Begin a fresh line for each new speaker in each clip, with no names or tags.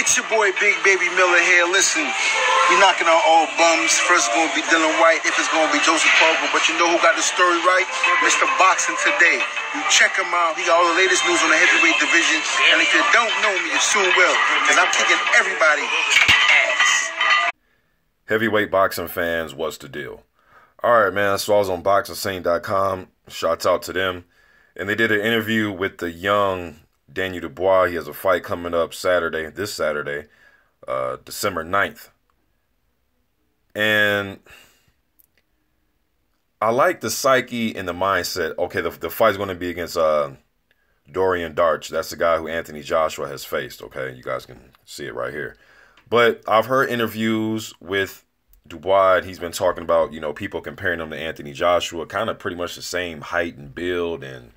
It's your boy Big Baby Miller here. Listen, we knocking on old bums. First it's gonna be Dylan White, if it's gonna be Joseph Pogba. But you know who got the story right? Mr. Boxing Today. You check him out. He got all the latest news on the heavyweight division. And if you don't know me, you soon will, because I'm kicking everybody ass.
Heavyweight boxing fans, what's the deal? All right, man. So I was on BoxingScene.com. Shouts out to them. And they did an interview with the young Daniel Dubois. He has a fight coming up this Saturday, December 9th. And I like the psyche and the mindset. Okay, the fight's going to be against Dorian Darch. That's the guy who Anthony Joshua has faced. Okay, you guys can see it right here. But I've heard interviews with Dubois. He's been talking about, you know, people comparing him to Anthony Joshua, kind of pretty much the same height and build, and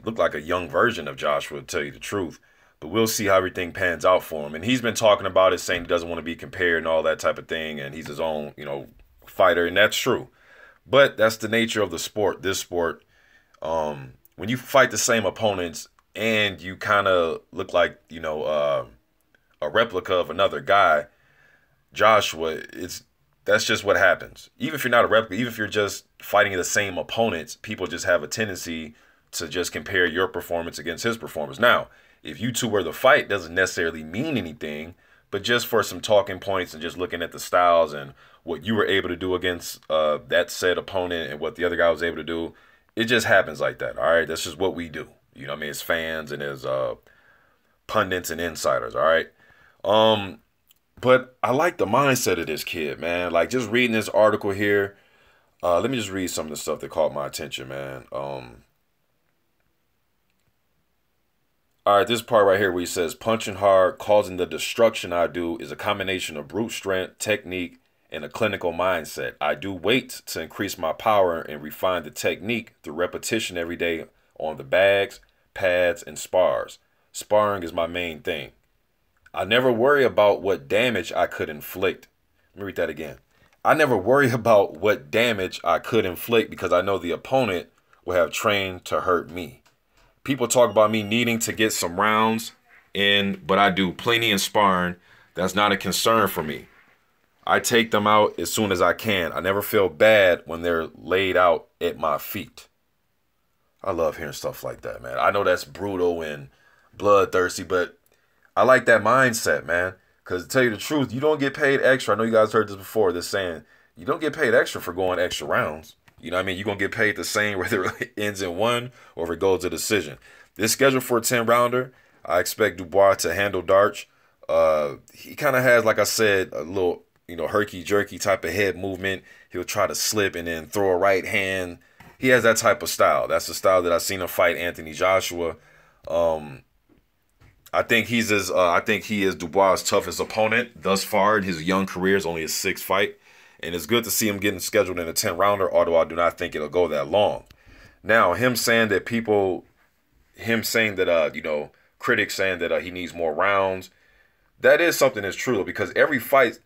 looked like a young version of Joshua, to tell you the truth. But we'll see how everything pans out for him. And he's been talking about it, saying he doesn't want to be compared and all that type of thing, and he's his own, you know, fighter, and that's true. But that's the nature of the sport, this sport. When you fight the same opponents and you kind of look like, you know, a replica of another guy, Joshua, that's just what happens. Even if you're not a replica, even if you're just fighting the same opponents, people just have a tendency to just compare your performance against his performance. Now, if you two were the fight, doesn't necessarily mean anything, but just for some talking points and just looking at the styles and what you were able to do against that said opponent and what the other guy was able to do, it just happens like that, all right? That's just what we do. You know what I mean? As fans and as pundits and insiders, all right? But I like the mindset of this kid, man. Like, just reading this article here, let me just read some of the stuff that caught my attention, man. All right, this part right here where he says, punching hard, causing the destruction I do is a combination of brute strength, technique, and a clinical mindset. I do weights to increase my power and refine the technique through repetition every day on the bags, pads, and spars. Sparring is my main thing. I never worry about what damage I could inflict. Let me read that again. I never worry about what damage I could inflict because I know the opponent will have trained to hurt me. People talk about me needing to get some rounds in, but I do plenty in sparring. That's not a concern for me. I take them out as soon as I can. I never feel bad when they're laid out at my feet. I love hearing stuff like that, man. I know that's brutal and bloodthirsty, but I like that mindset, man. Because to tell you the truth, you don't get paid extra. I know you guys heard this before, this saying, you don't get paid extra for going extra rounds. You know what I mean? You're going to get paid the same whether it ends in one or if it goes to decision. This scheduled for a 10-rounder. I expect Dubois to handle Darch. He kind of has, like I said, a little, you know, herky-jerky type of head movement. He'll try to slip and then throw a right hand. He has that type of style. That's the style that I've seen him fight Anthony Joshua. I think he is Dubois' toughest opponent thus far in his young career. It's only his 6th fight. And it's good to see him getting scheduled in a 10-rounder, although I do not think it'll go that long. Now, him saying that, you know, critics saying that he needs more rounds, that is something that's true, because every fight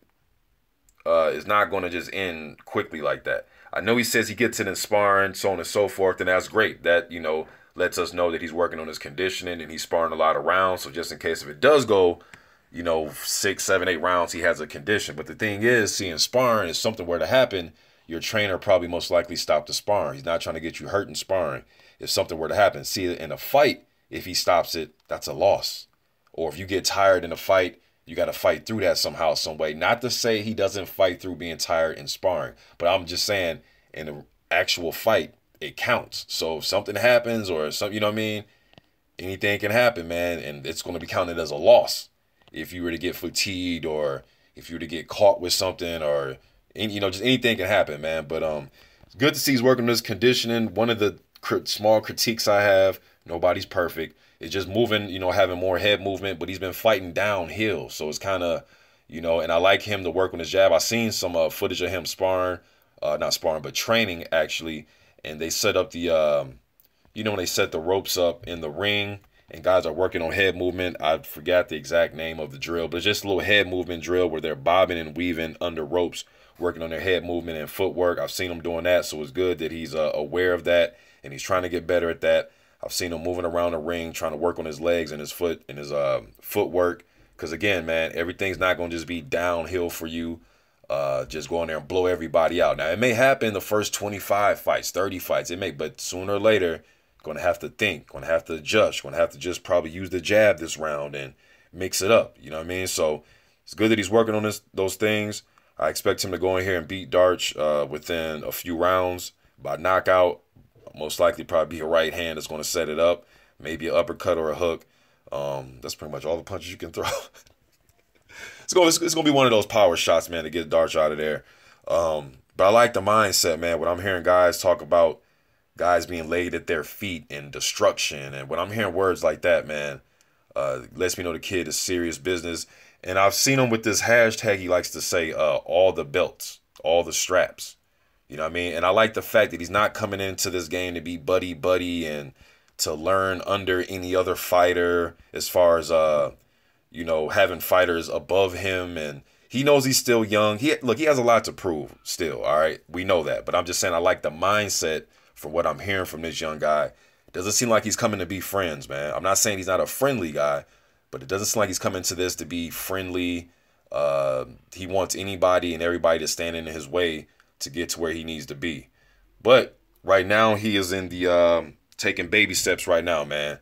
is not going to just end quickly like that. I know he says he gets it in sparring, so on and so forth, and that's great. That, you know, lets us know that he's working on his conditioning and he's sparring a lot of rounds. So just in case if it does go, you know, 6, 7, 8 rounds, he has a condition. But the thing is, seeing sparring, if something were to happen, your trainer probably most likely stop the sparring. He's not trying to get you hurt in sparring. If something were to happen, see, in a fight, if he stops it, that's a loss. Or if you get tired in a fight, you got to fight through that somehow, some way. Not to say he doesn't fight through being tired in sparring, but I'm just saying in an actual fight, it counts. So if something happens or something, you know what I mean? Anything can happen, man, and it's going to be counted as a loss. If you were to get fatigued or if you were to get caught with something or, you know, just anything can happen, man. But it's good to see he's working on his conditioning. One of the small critiques I have, nobody's perfect, is just moving, you know, having more head movement, but he's been fighting downhill. So it's kind of, you know, and I like him to work on his jab. I've seen some footage of him sparring, not sparring, but training actually. And they set up the, you know, when they set the ropes up in the ring, and guys are working on head movement. I forgot the exact name of the drill, but it's just a little head movement drill where they're bobbing and weaving under ropes, working on their head movement and footwork. I've seen him doing that, so it's good that he's aware of that, and he's trying to get better at that. I've seen him moving around the ring, trying to work on his legs and his foot and his footwork, Because again, man, everything's not going to just be downhill for you. Just go in there and blow everybody out. Now, it may happen the first 25 fights, 30 fights. It may, but sooner or later, going to have to think, going to have to adjust, going to have to just probably use the jab this round and mix it up. You know what I mean? So it's good that he's working on those things. I expect him to go in here and beat Darch within a few rounds by knockout. Most likely probably be a right hand that's going to set it up. Maybe an uppercut or a hook. That's pretty much all the punches you can throw. It's going to be one of those power shots, man, to get Darch out of there. But I like the mindset, man. When I'm hearing guys talk about guys being laid at their feet and destruction, and when I'm hearing words like that, man, lets me know the kid is serious business. And I've seen him with this hashtag he likes to say, all the belts, all the straps. You know what I mean? And I like the fact that he's not coming into this game to be buddy-buddy and to learn under any other fighter as far as, you know, having fighters above him. And he knows he's still young. Look, he has a lot to prove still, all right? We know that. But I'm just saying I like the mindset from what I'm hearing from this young guy. It doesn't seem like he's coming to be friends, man. I'm not saying he's not a friendly guy, but it doesn't seem like he's coming to this to be friendly. He wants anybody and everybody to stand in his way to get to where he needs to be. But right now he is in the taking baby steps right now, man.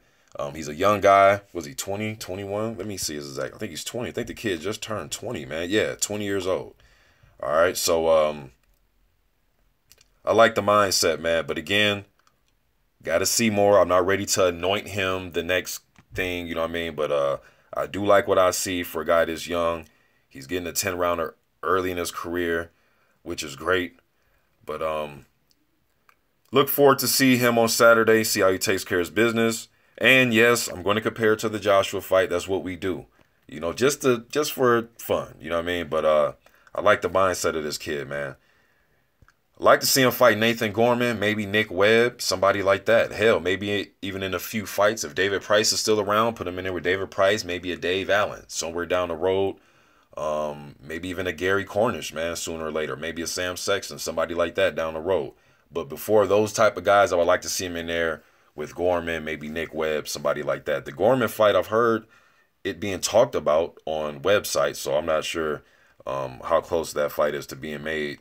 He's a young guy. Was he 20, 21? Let me see his exact. I think he's 20. I think the kid just turned 20, man. Yeah, 20 years old. All right, so I like the mindset, man. But again, got to see more. I'm not ready to anoint him the next thing, you know what I mean? But I do like what I see for a guy this young. He's getting a 10-rounder early in his career, which is great. But look forward to see him on Saturday, see how he takes care of his business. And yes, I'm going to compare it to the Joshua fight. That's what we do, you know, just for fun, you know what I mean? But I like the mindset of this kid, man. I'd like to see him fight Nathan Gorman, maybe Nick Webb, somebody like that. Hell, maybe even in a few fights. If David Price is still around, put him in there with David Price, maybe a Dave Allen somewhere down the road. Maybe even a Gary Cornish, man, sooner or later. Maybe a Sam Sexton, somebody like that down the road. But before those type of guys, I would like to see him in there with Gorman, maybe Nick Webb, somebody like that. The Gorman fight, I've heard it being talked about on websites, so I'm not sure how close that fight is to being made.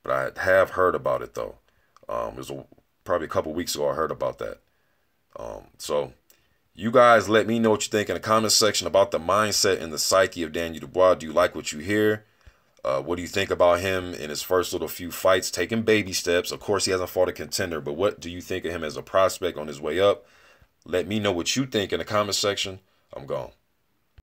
But I have heard about it, though. It was probably a couple weeks ago I heard about that. So you guys let me know what you think in the comment section about the mindset and the psyche of Daniel Dubois. Do you like what you hear? What do you think about him in his first little few fights, taking baby steps? Of course, he hasn't fought a contender, but what do you think of him as a prospect on his way up? Let me know what you think in the comment section. I'm gone.